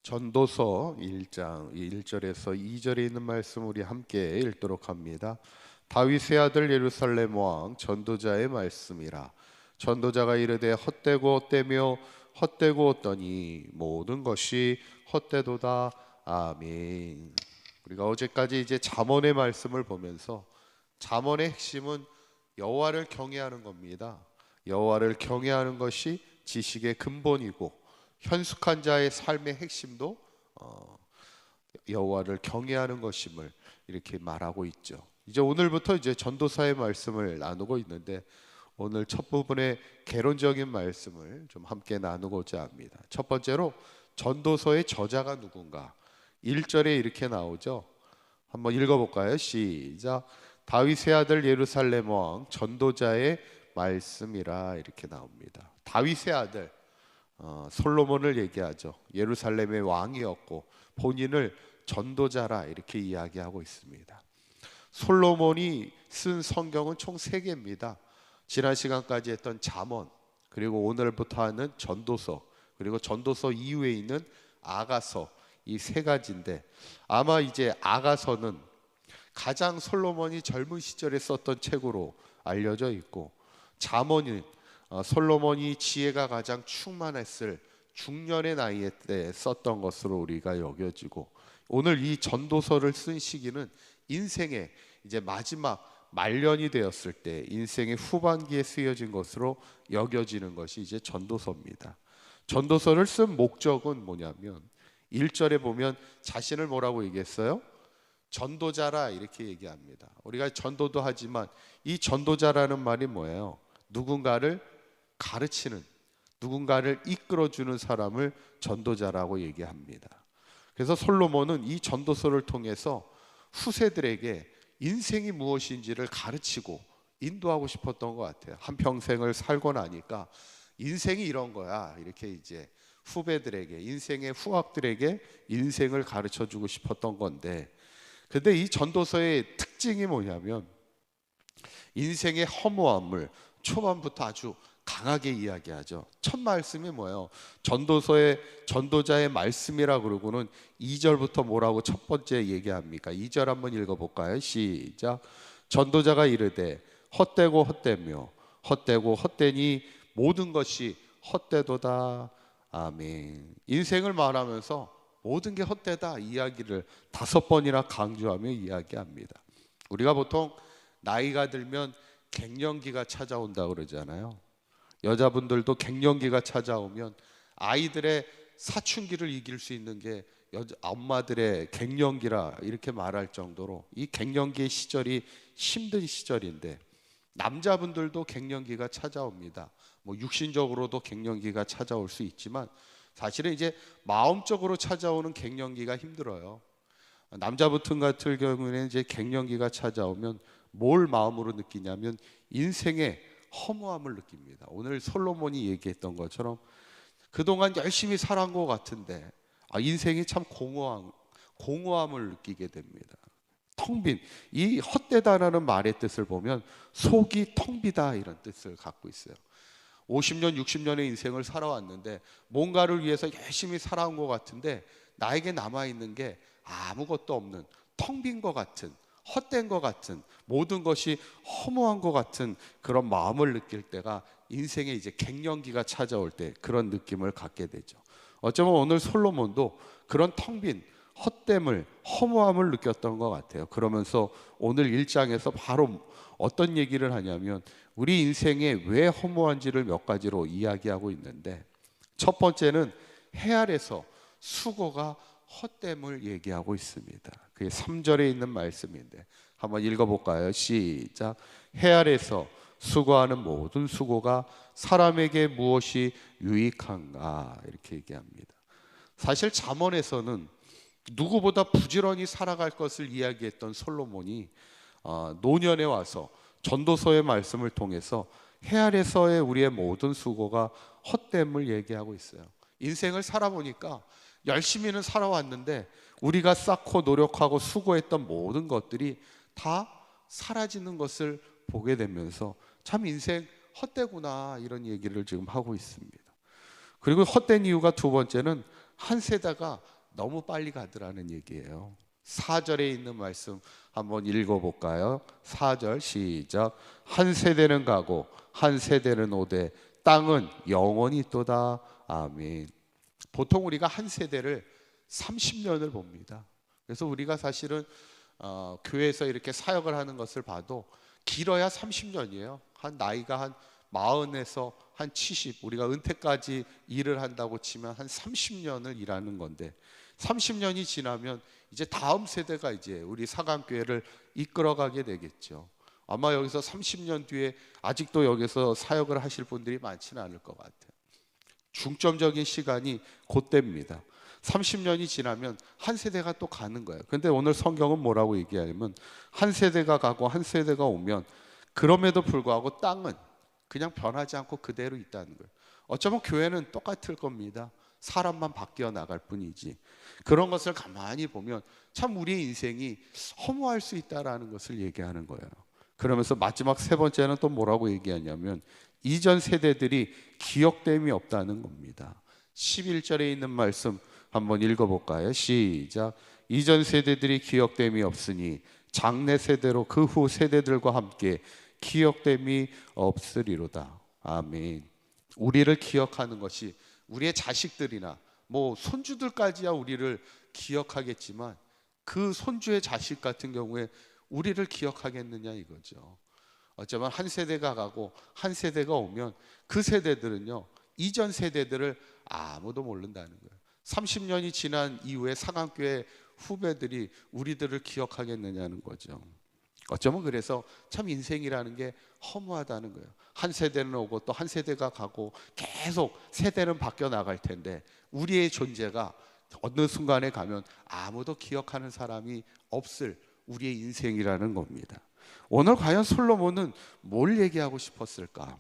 전도서 1장 1절에서 2절에 있는 말씀 우리 함께 읽도록 합니다. 다윗의 아들 예루살렘 왕 전도자의 말씀이라. 전도자가 이르되 헛되고 헛되며 헛되고 헛되니 모든 것이 헛되도다. 아멘. 우리가 어제까지 이제 잠언의 말씀을 보면서 잠언의 핵심은 여호와를 경외하는 겁니다. 여호와를 경외하는 것이 지식의 근본이고 현숙한 자의 삶의 핵심도 여호와를 경외하는 것임을 이렇게 말하고 있죠. 이제 오늘부터 이제 전도서의 말씀을 나누고 있는데 오늘 첫 부분의 개론적인 말씀을 좀 함께 나누고자 합니다. 첫 번째로 전도서의 저자가 누군가 1절에 이렇게 나오죠. 한번 읽어볼까요? 시작. 다윗의 아들 예루살렘 왕 전도자의 말씀이라 이렇게 나옵니다. 다윗의 아들 솔로몬을 얘기하죠. 예루살렘의 왕이었고 본인을 전도자라 이렇게 이야기하고 있습니다. 솔로몬이 쓴 성경은 총 3개입니다. 지난 시간까지 했던 잠언, 그리고 오늘부터 하는 전도서, 그리고 전도서 이후에 있는 아가서, 이 3가지인데 아마 이제 아가서는 가장 솔로몬이 젊은 시절에 썼던 책으로 알려져 있고, 잠언은 솔로몬이 지혜가 가장 충만했을 중년의 나이에 때 썼던 것으로 우리가 여겨지고, 오늘 이 전도서를 쓴 시기는 인생의 이제 마지막 말년이 되었을 때 인생의 후반기에 쓰여진 것으로 여겨지는 것이 이제 전도서입니다. 전도서를 쓴 목적은 뭐냐면 1절에 보면 자신을 뭐라고 얘기했어요? 전도자라 이렇게 얘기합니다. 우리가 전도도 하지만 이 전도자라는 말이 뭐예요? 누군가를 가르치는, 누군가를 이끌어주는 사람을 전도자라고 얘기합니다. 그래서 솔로몬은 이 전도서를 통해서 후세들에게 인생이 무엇인지를 가르치고 인도하고 싶었던 것 같아요. 한평생을 살고 나니까 인생이 이런 거야 이렇게 이제 후배들에게, 인생의 후학들에게 인생을 가르쳐주고 싶었던 건데, 근데 이 전도서의 특징이 뭐냐면 인생의 허무함을 초반부터 아주 강하게 이야기하죠. 첫 말씀이 뭐예요? 전도서의 전도자의 말씀이라 그러고는 2절부터 뭐라고 첫 번째 얘기합니까? 2절 한번 읽어볼까요? 시작. 전도자가 이르되 헛되고 헛되며 헛되고 헛되니 모든 것이 헛되도다. 아멘. 인생을 말하면서 모든 게 헛되다 이야기를 5번이나 강조하며 이야기합니다. 우리가 보통 나이가 들면 갱년기가 찾아온다 그러잖아요. 여자분들도 갱년기가 찾아오면 아이들의 사춘기를 이길 수 있는 게 엄마들의 갱년기라 이렇게 말할 정도로 이 갱년기의 시절이 힘든 시절인데, 남자분들도 갱년기가 찾아옵니다. 뭐 육신적으로도 갱년기가 찾아올 수 있지만 사실은 이제 마음적으로 찾아오는 갱년기가 힘들어요. 남자분 같은 경우에는 이제 갱년기가 찾아오면 뭘 마음으로 느끼냐면 인생의 허무함을 느낍니다. 오늘 솔로몬이 얘기했던 것처럼 그동안 열심히 살아온 것 같은데 인생이 참 공허함을 느끼게 됩니다. 텅 빈, 이 헛되다라는 말의 뜻을 보면 속이 텅 비다 이런 뜻을 갖고 있어요. 50년, 60년의 인생을 살아왔는데 뭔가를 위해서 열심히 살아온 것 같은데 나에게 남아있는 게 아무것도 없는 텅 빈 것 같은, 헛된 것 같은, 모든 것이 허무한 것 같은 그런 마음을 느낄 때가 인생에 이제 갱년기가 찾아올 때 그런 느낌을 갖게 되죠. 어쩌면 오늘 솔로몬도 그런 텅 빈 헛됨을, 허무함을 느꼈던 것 같아요. 그러면서 오늘 1장에서 바로 어떤 얘기를 하냐면 우리 인생에 왜 허무한지를 몇 가지로 이야기하고 있는데, 첫 번째는 해 아래서 수고가 헛됨을 얘기하고 있습니다. 그게 3절에 있는 말씀인데 한번 읽어볼까요? 시작. 해 아래서 수고하는 모든 수고가 사람에게 무엇이 유익한가 이렇게 얘기합니다. 사실 잠언에서는 누구보다 부지런히 살아갈 것을 이야기했던 솔로몬이 노년에 와서 전도서의 말씀을 통해서 해 아래서의 우리의 모든 수고가 헛됨을 얘기하고 있어요. 인생을 살아보니까 열심히는 살아왔는데 우리가 쌓고 노력하고 수고했던 모든 것들이 다 사라지는 것을 보게 되면서 참 인생 헛되구나 이런 얘기를 지금 하고 있습니다. 그리고 헛된 이유가 두 번째는 한 세대가 너무 빨리 가더라는 얘기예요. 4절에 있는 말씀 한번 읽어볼까요? 4절 시작. 한 세대는 가고 한 세대는 오되 땅은 영원히 있도다. 아멘. 보통 우리가 한 세대를 30년을 봅니다. 그래서 우리가 사실은 교회에서 이렇게 사역을 하는 것을 봐도 길어야 30년이에요. 한 나이가 한 40에서 한 70, 우리가 은퇴까지 일을 한다고 치면 한 30년을 일하는 건데, 30년이 지나면 이제 다음 세대가 이제 우리 사감교회를 이끌어가게 되겠죠. 아마 여기서 30년 뒤에 아직도 여기서 사역을 하실 분들이 많지는 않을 것 같아요. 중점적인 시간이 그때입니다. 30년이 지나면 한 세대가 또 가는 거예요. 근데 오늘 성경은 뭐라고 얘기하냐면, 한 세대가 가고 한 세대가 오면 그럼에도 불구하고 땅은 그냥 변하지 않고 그대로 있다는 거예요. 어쩌면 교회는 똑같을 겁니다. 사람만 바뀌어 나갈 뿐이지. 그런 것을 가만히 보면 참 우리의 인생이 허무할 수 있다라는 것을 얘기하는 거예요. 그러면서 마지막 세 번째는 또 뭐라고 얘기하냐면, 이전 세대들이 기억됨이 없다는 겁니다. 11절에 있는 말씀 한번 읽어볼까요? 시작. 이전 세대들이 기억됨이 없으니 장래 세대로 그 후 세대들과 함께 기억됨이 없으리로다. 아멘. 우리를 기억하는 것이 우리의 자식들이나 뭐 손주들까지야 우리를 기억하겠지만, 그 손주의 자식 같은 경우에 우리를 기억하겠느냐 이거죠. 어쩌면 한 세대가 가고 한 세대가 오면 그 세대들은요, 이전 세대들을 아무도 모른다는 거예요. 30년이 지난 이후에 사감교회 후배들이 우리들을 기억하겠느냐는 거죠. 어쩌면 그래서 참 인생이라는 게 허무하다는 거예요. 한 세대는 오고 또 한 세대가 가고 계속 세대는 바뀌어 나갈 텐데, 우리의 존재가 어느 순간에 가면 아무도 기억하는 사람이 없을 우리의 인생이라는 겁니다. 오늘 과연 솔로몬은 뭘 얘기하고 싶었을까?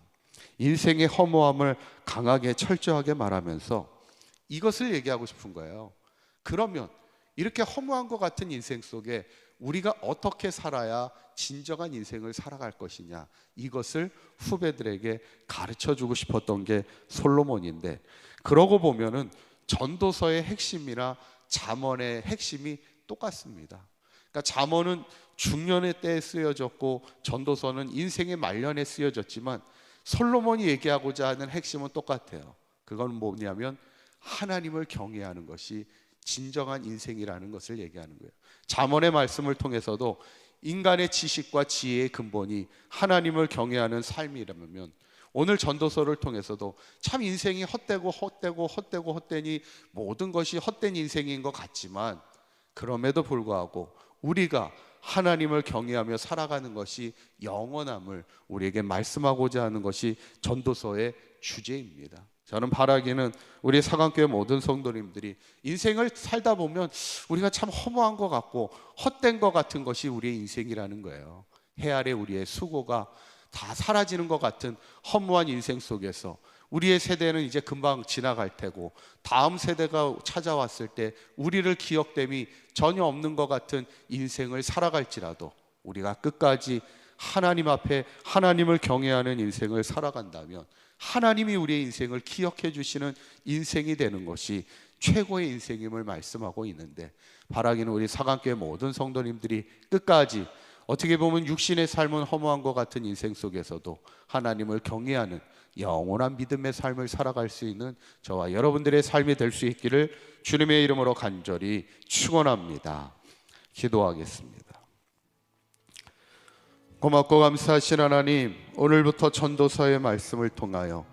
인생의 허무함을 강하게 철저하게 말하면서 이것을 얘기하고 싶은 거예요. 그러면 이렇게 허무한 것 같은 인생 속에 우리가 어떻게 살아야 진정한 인생을 살아갈 것이냐, 이것을 후배들에게 가르쳐 주고 싶었던 게 솔로몬인데, 그러고 보면은 전도서의 핵심이나 잠언의 핵심이 똑같습니다. 그러니까 잠언은 중년의 때에 쓰여졌고 전도서는 인생의 말년에 쓰여졌지만, 솔로몬이 얘기하고자 하는 핵심은 똑같아요. 그건 뭐냐면 하나님을 경외하는 것이 진정한 인생이라는 것을 얘기하는 거예요. 잠언의 말씀을 통해서도 인간의 지식과 지혜의 근본이 하나님을 경외하는 삶이라면, 오늘 전도서를 통해서도 참 인생이 헛되니 모든 것이 헛된 인생인 것 같지만, 그럼에도 불구하고 우리가 하나님을 경외하며 살아가는 것이 영원함을 우리에게 말씀하고자 하는 것이 전도서의 주제입니다. 저는 바라기는 우리 사강교회 모든 성도님들이 인생을 살다 보면 우리가 참 허무한 것 같고 헛된 것 같은 것이 우리의 인생이라는 거예요. 해 아래 우리의 수고가 다 사라지는 것 같은 허무한 인생 속에서 우리의 세대는 이제 금방 지나갈 테고, 다음 세대가 찾아왔을 때 우리를 기억됨이 전혀 없는 것 같은 인생을 살아갈지라도 우리가 끝까지 하나님 앞에 하나님을 경외하는 인생을 살아간다면 하나님이 우리의 인생을 기억해 주시는 인생이 되는 것이 최고의 인생임을 말씀하고 있는데, 바라기는 우리 사강교회 모든 성도님들이 끝까지 어떻게 보면 육신의 삶은 허무한 것 같은 인생 속에서도 하나님을 경외하는 영원한 믿음의 삶을 살아갈 수 있는 저와 여러분들의 삶이 될 수 있기를 주님의 이름으로 간절히 축원합니다. 기도하겠습니다. 고맙고 감사하신 하나님, 오늘부터 전도서의 말씀을 통하여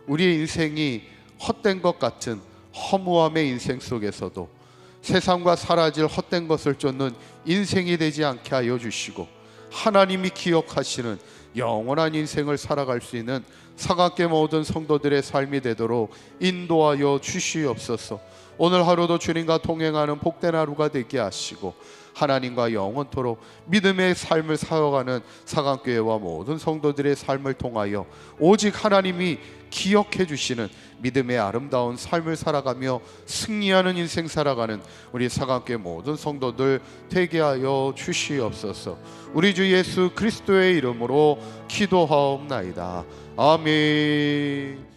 우리의 인생이 헛된 것 같은 허무함의 인생 속에서도 세상과 사라질 헛된 것을 쫓는 인생이 되지 않게 하여 주시고, 하나님이 기억하시는 영원한 인생을 살아갈 수 있는 사각계 모든 성도들의 삶이 되도록 인도하여 주시옵소서. 오늘 하루도 주님과 동행하는 복된 하루가 되게 하시고, 하나님과 영원토록 믿음의 삶을 살아가는 사강교회와 모든 성도들의 삶을 통하여 오직 하나님이 기억해 주시는 믿음의 아름다운 삶을 살아가며 승리하는 인생 살아가는 우리 사강교회 모든 성도들 되게 하여 주시옵소서. 우리 주 예수 그리스도의 이름으로 기도하옵나이다. 아멘.